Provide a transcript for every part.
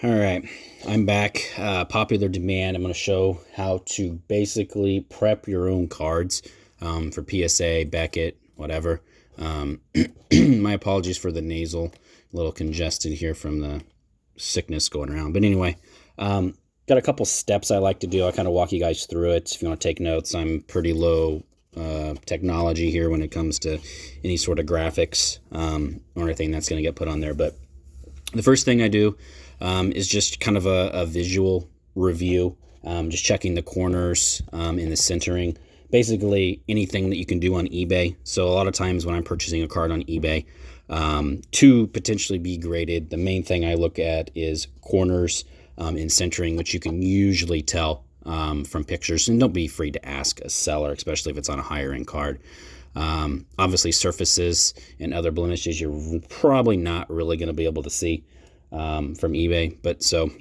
All right, I'm back. Popular demand. I'm going to show how to basically prep your own cards for PSA, Beckett, whatever. My apologies for the nasal, a little congested here from the sickness going around. But anyway, got a couple steps I like to do. I kind of walk you guys through it. If you want to take notes, I'm pretty low technology here when it comes to any sort of graphics or anything that's going to get put on there. But the first thing I do is just kind of a visual review, just checking the corners and the centering. Basically anything that you can do on eBay. So a lot of times when I'm purchasing a card on eBay to potentially be graded, the main thing I look at is corners and centering, which you can usually tell from pictures. And don't be afraid to ask a seller, especially if it's on a higher end card. Obviously surfaces and other blemishes you're probably not really going to be able to see from eBay. But so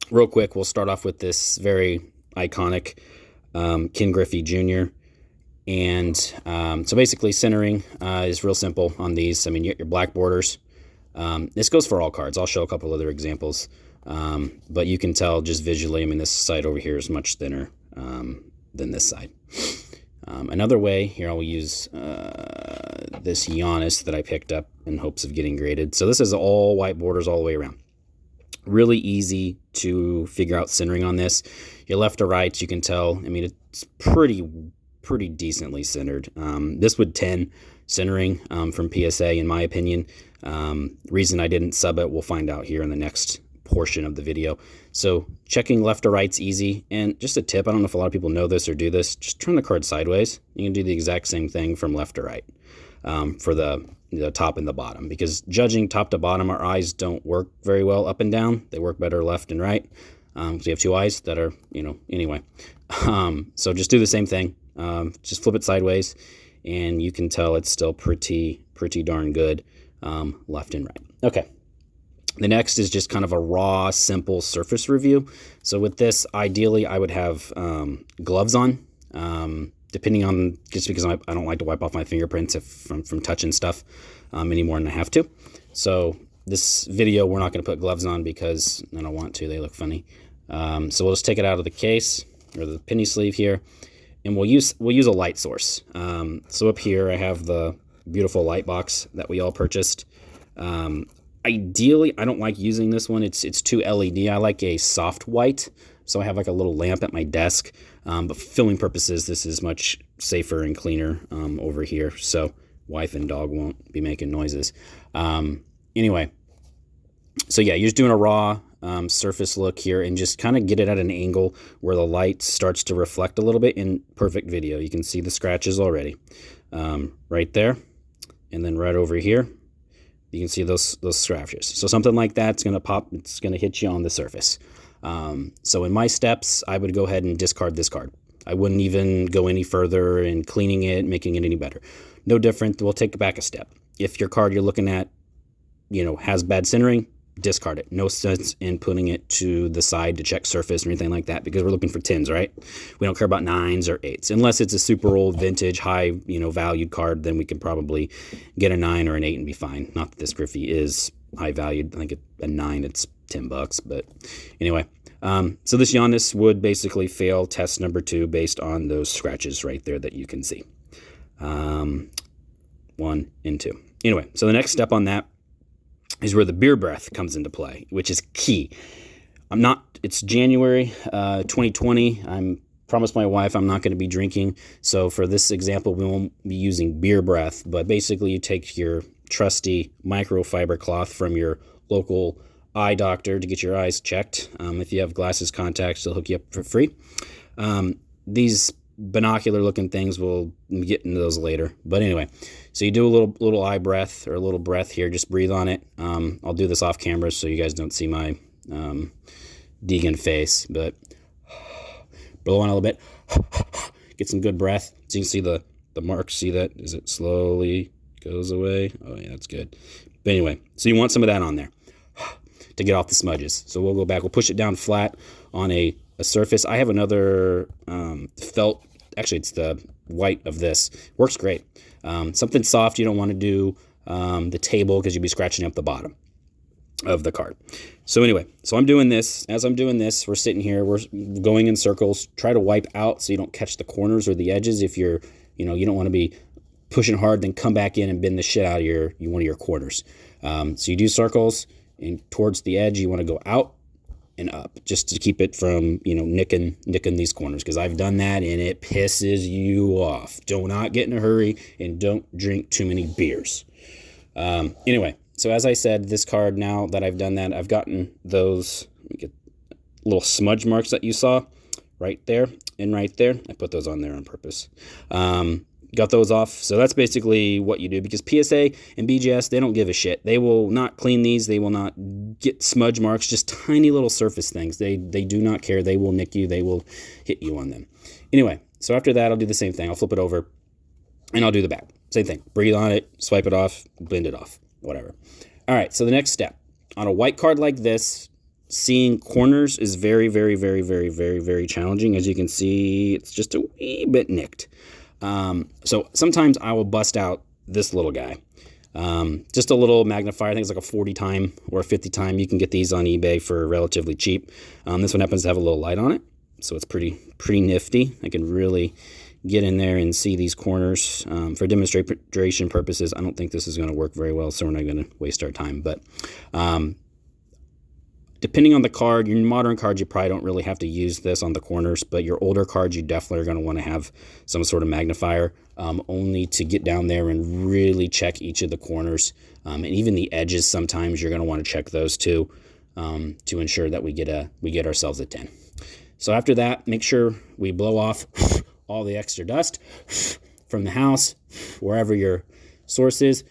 real quick, we'll start off with this very iconic Ken Griffey Jr. And so basically centering is real simple on these. I mean, your black borders. This goes for all cards. I'll show a couple other examples. But you can tell just visually, I mean, this side over here is much thinner than this side. Another way, here I'll use this Giannis that I picked up in hopes of getting graded. So this is all white borders all the way around. Really easy to figure out centering on this. Your left to right, you can tell, I mean, it's pretty decently centered. This would 10 centering from PSA, in my opinion. Reason I didn't sub it, we'll find out here in the next portion of the video. So checking left to right's easy. And just a tip, I don't know if a lot of people know this or do this, just turn the card sideways. You can do the exact same thing from left to right for the top and the bottom, because judging top to bottom, our eyes don't work very well up and down. They work better left and right. So you have two eyes that are, anyway. So just do the same thing. Just flip it sideways and you can tell it's still pretty darn good left and right. Okay. The next is just kind of a raw, simple surface review. So with this, ideally, I would have gloves on, depending on, just because I don't like to wipe off my fingerprints from touching stuff any more than I have to. So this video, we're not going to put gloves on because I don't want to. They look funny. So we'll just take it out of the case or the penny sleeve here, and we'll use a light source. So up here, I have the beautiful light box that we all purchased. Ideally, I don't like using this one. It's too LED. I like a soft white. So I have like a little lamp at my desk. But for filming purposes, this is much safer and cleaner over here. So wife and dog won't be making noises. Anyway, so yeah, you're just doing a raw surface look here and just kind of get it at an angle where the light starts to reflect a little bit in perfect video. You can see the scratches already right there. And then right over here, you can see those scratches. So something like that's going to pop. It's going to hit you on the surface. So in my steps, I would go ahead and discard this card. I wouldn't even go any further in cleaning it, making it any better. No different. We'll take it back a step. If your card you're looking at, has bad centering, discard it. No sense in putting it to the side to check surface or anything like that, because we're looking for 10s, right? We don't care about 9s or 8s. Unless it's a super old vintage high, valued card, then we can probably get a 9 or an 8 and be fine. Not that this Griffey is high valued. I think a 9, it's $10, but anyway. So this Giannis would basically fail test number 2 based on those scratches right there that you can see. 1 and 2. Anyway, so the next step on that is where the beer breath comes into play, which is key. It's January 2020. I'm promised my wife I'm not going to be drinking. So for this example, we won't be using beer breath, but basically you take your trusty microfiber cloth from your local eye doctor to get your eyes checked. If you have glasses, contacts, they'll hook you up for free. These binocular looking things, we'll get into those later. But anyway, so you do a little eye breath or a little breath here. Just breathe on it. I'll do this off camera so you guys don't see my Deegan face, but blow on a little bit. Get some good breath. So you can see the marks. See that? As it slowly goes away. Oh yeah, that's good. But anyway, so you want some of that on there to get off the smudges. So we'll go back. We'll push it down flat on a surface. I have another felt. Actually, it's the white of this. Works great. Something soft. You don't want to do the table because you'll be scratching up the bottom. of the card. So anyway, so I'm doing this. As I'm doing this, we're sitting here, we're going in circles. Try to wipe out so you don't catch the corners or the edges. If you're, you don't want to be pushing hard, then come back in and bend the shit out of one of your corners. So you do circles, and towards the edge, you want to go out and up, just to keep it from, nicking these corners, because I've done that and it pisses you off. Do not get in a hurry and don't drink too many beers. Anyway, so as I said, this card, now that I've done that, I've gotten those little smudge marks that you saw right there and right there. I put those on there on purpose. Got those off. So that's basically what you do, because PSA and BGS, they don't give a shit. They will not clean these. They will not get smudge marks, just tiny little surface things. They do not care. They will nick you. They will hit you on them. Anyway, so after that, I'll do the same thing. I'll flip it over and I'll do the back. Same thing. Breathe on it, swipe it off, blend it off, whatever. All right, so the next step. On a white card like this, seeing corners is very, very, very, very, very, very challenging. As you can see, it's just a wee bit nicked. So sometimes I will bust out this little guy. Just a little magnifier. I think it's like a 40 time or a 50 time. You can get these on eBay for relatively cheap. This one happens to have a little light on it, so it's pretty nifty. I can really get in there and see these corners. For demonstration purposes, I don't think this is going to work very well, so we're not going to waste our time. But depending on the card, your modern cards, you probably don't really have to use this on the corners, but your older cards, you definitely are going to want to have some sort of magnifier, only to get down there and really check each of the corners. And even the edges, sometimes you're going to want to check those too, to ensure that we get ourselves a 10. So after that, make sure we blow off all the extra dust from the house, wherever your source is.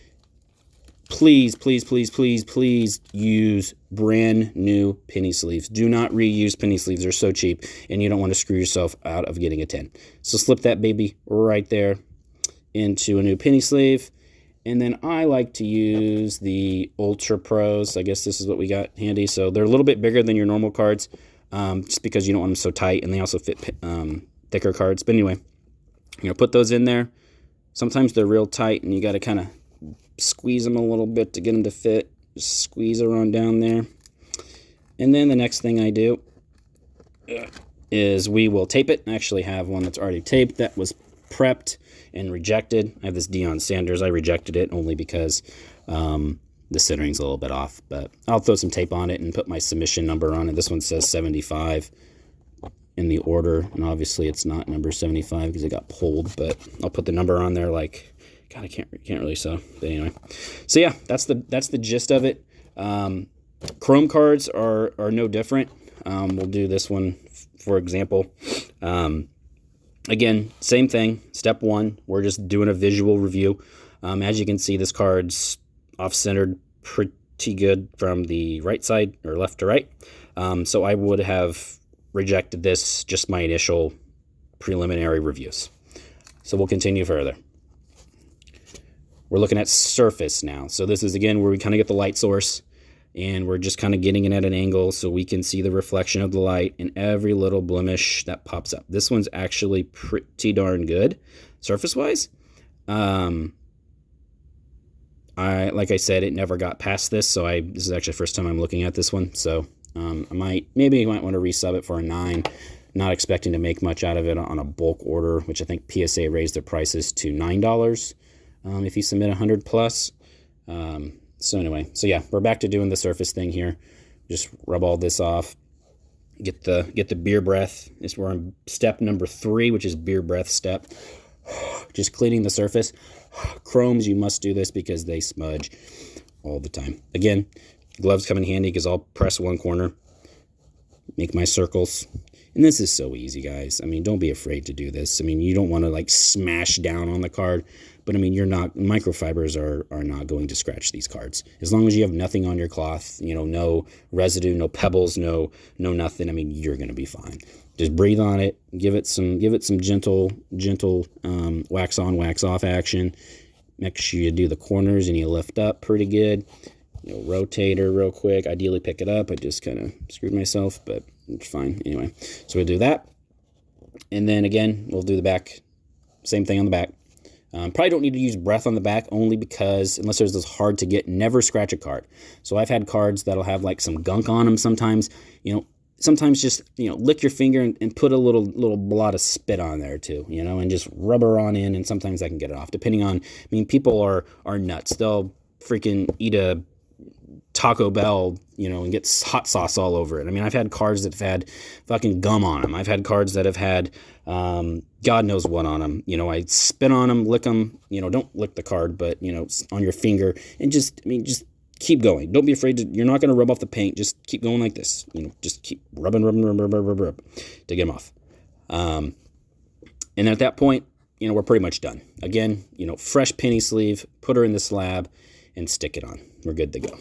Please, please, please, please, please use brand new penny sleeves. Do not reuse penny sleeves. They're so cheap, and you don't want to screw yourself out of getting a 10. So slip that baby right there into a new penny sleeve. And then I like to use the Ultra Pros. I guess this is what we got handy. So they're a little bit bigger than your normal cards, just because you don't want them so tight, and they also fit thicker cards. But anyway, put those in there. Sometimes they're real tight, and you got to kind of squeeze them a little bit to get them to fit. Just squeeze around down there. And then the next thing I do is we will tape it. I actually have one that's already taped that was prepped and rejected. I have this Deion Sanders. I rejected it only because the centering's a little bit off, but I'll throw some tape on it and put my submission number on it. This one says 75 in the order, and obviously it's not number 75 because it got pulled, but I'll put the number on there. Like, God, I can't really sew. But anyway, so yeah, that's the gist of it. Chrome cards are no different. We'll do this one for example. Again, same thing. Step one, we're just doing a visual review. As you can see, this card's off-centered pretty good from the right side or left to right. So I would have rejected this, just my initial preliminary reviews. So we'll continue further. We're looking at surface now. So this is, again, where we kind of get the light source, and we're just kind of getting it at an angle so we can see the reflection of the light and every little blemish that pops up. This one's actually pretty darn good surface-wise. Like I said, it never got past this, so this is actually the first time I'm looking at this one. So maybe you might want to resub it for a 9. Not expecting to make much out of it on a bulk order, which I think PSA raised their prices to $9 if you submit 100 plus. So anyway, so yeah, we're back to doing the surface thing here. Just rub all this off. Get the beer breath. We're on step number 3, which is beer breath step. Just cleaning the surface. Chromes, you must do this because they smudge all the time. Again, gloves come in handy because I'll press one corner, make my circles. And this is so easy, guys. I mean, don't be afraid to do this. I mean, you don't want to like smash down on the card, but I mean, microfibers are not going to scratch these cards. As long as you have nothing on your cloth, no residue, no pebbles, no nothing. I mean, you're going to be fine. Just breathe on it, give it some gentle wax on, wax off action. Make sure you do the corners and you lift up pretty good. Rotate her real quick. Ideally pick it up. I just kind of screwed myself, but it's fine. Anyway, so we'll do that. And then again, we'll do the back. Same thing on the back. Probably don't need to use breath on the back, only because unless there's this hard to get, never scratch a card. So I've had cards that'll have like some gunk on them sometimes. Sometimes just lick your finger and put a little blot of spit on there too, and just rub her on in, and sometimes I can get it off. Depending on, people are nuts. They'll freaking eat a Taco Bell, and get hot sauce all over it. I've had cards that have had fucking gum on them. I've had cards that have had God knows what on them. I spit on them, lick them. Don't lick the card, but on your finger, and just keep going. Don't be afraid to. You're not going to rub off the paint. Just keep going like this. Just keep rubbing to get them off. And at that point, we're pretty much done. Again, fresh penny sleeve. Put her in the slab and stick it on. We're good to go.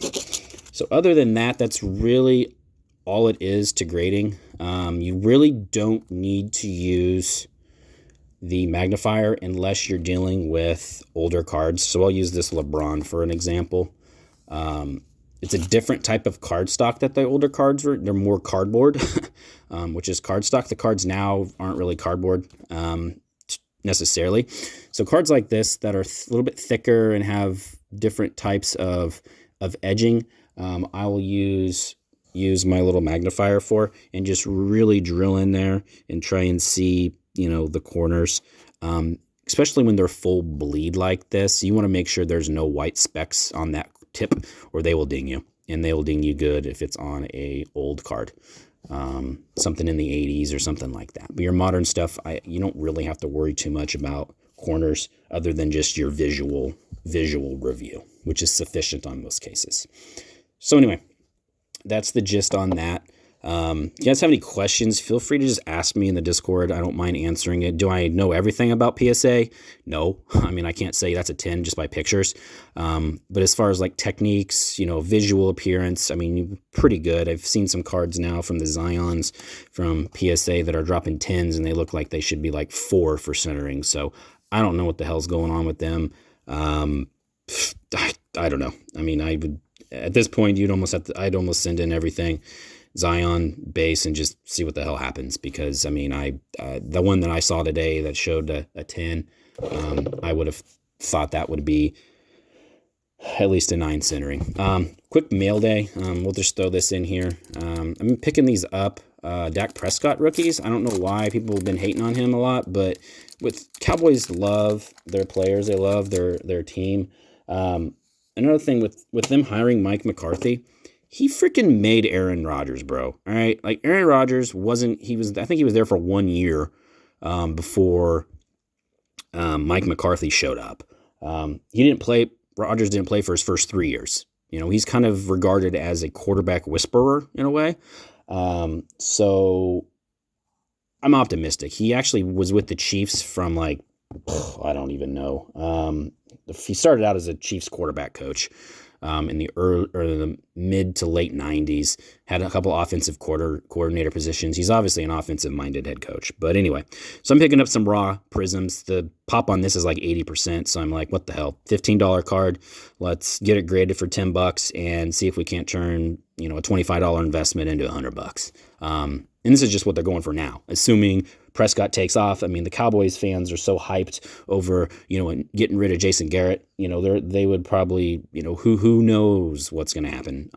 So other than that, that's really all it is to grading. You really don't need to use the magnifier unless you're dealing with older cards. So I'll use this LeBron for an example. It's a different type of card stock that the older cards were. They're more cardboard, which is card stock. The cards now aren't really cardboard necessarily. So cards like this that are a little bit thicker and have different types of edging, I will use my little magnifier for, and just really drill in there and try and see, the corners. Especially when they're full bleed like this, you want to make sure there's no white specks on that tip, or they will ding you, and they will ding you good if it's on a old card, something in the 80s or something like that. But your modern stuff, you don't really have to worry too much about corners, other than just your visual review, which is sufficient on most cases. So anyway, that's the gist on that. If you guys have any questions, feel free to just ask me in the Discord. I don't mind answering it. Do I know everything about PSA? No. I can't say that's a 10 just by pictures. But as far as like techniques, visual appearance, pretty good. I've seen some cards now from the Zions from PSA that are dropping 10s, and they look like they should be like 4 for centering. So I don't know what the hell's going on with them. I don't know. I would, at this point, I'd almost send in everything Zion base and just see what the hell happens, because the one that I saw today that showed a 10, I would have thought that would be at least a 9 centering. Quick mail day. We'll just throw this in here. I'm picking these up. Dak Prescott rookies. I don't know why people have been hating on him a lot, but with Cowboys love their players, they love their team. Another thing with them hiring Mike McCarthy, he freaking made Aaron Rodgers, bro. All right, like Aaron Rodgers I think he was there for 1 year before Mike McCarthy showed up. Rodgers didn't play for his first 3 years. He's kind of regarded as a quarterback whisperer in a way. So I'm optimistic. He actually was with the Chiefs from I don't even know. He started out as a Chiefs quarterback coach in the mid to late 90s, had a couple offensive coordinator positions. He's obviously an offensive-minded head coach. But anyway, so I'm picking up some raw prisms. The pop on this is like 80%, so I'm like, what the hell? $15 card. Let's get it graded for $10 and see if we can't turn, a $25 investment into $100. And this is just what they're going for now, assuming Prescott takes off. The Cowboys fans are so hyped over, getting rid of Jason Garrett. They would probably, who knows what's going to happen.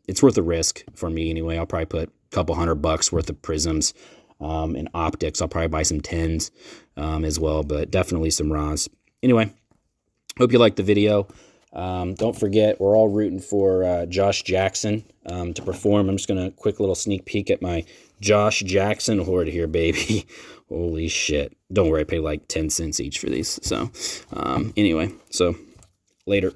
It's worth a risk for me anyway. I'll probably put a couple $100 worth of prisms and optics. I'll probably buy some 10s as well, but definitely some raws. Anyway, hope you liked the video. Don't forget, we're all rooting for Josh Jackson to perform. I'm just going to quick little sneak peek at my Josh Jackson horde here, baby. Holy shit. Don't worry, I pay like 10 cents each for these. So anyway, so later.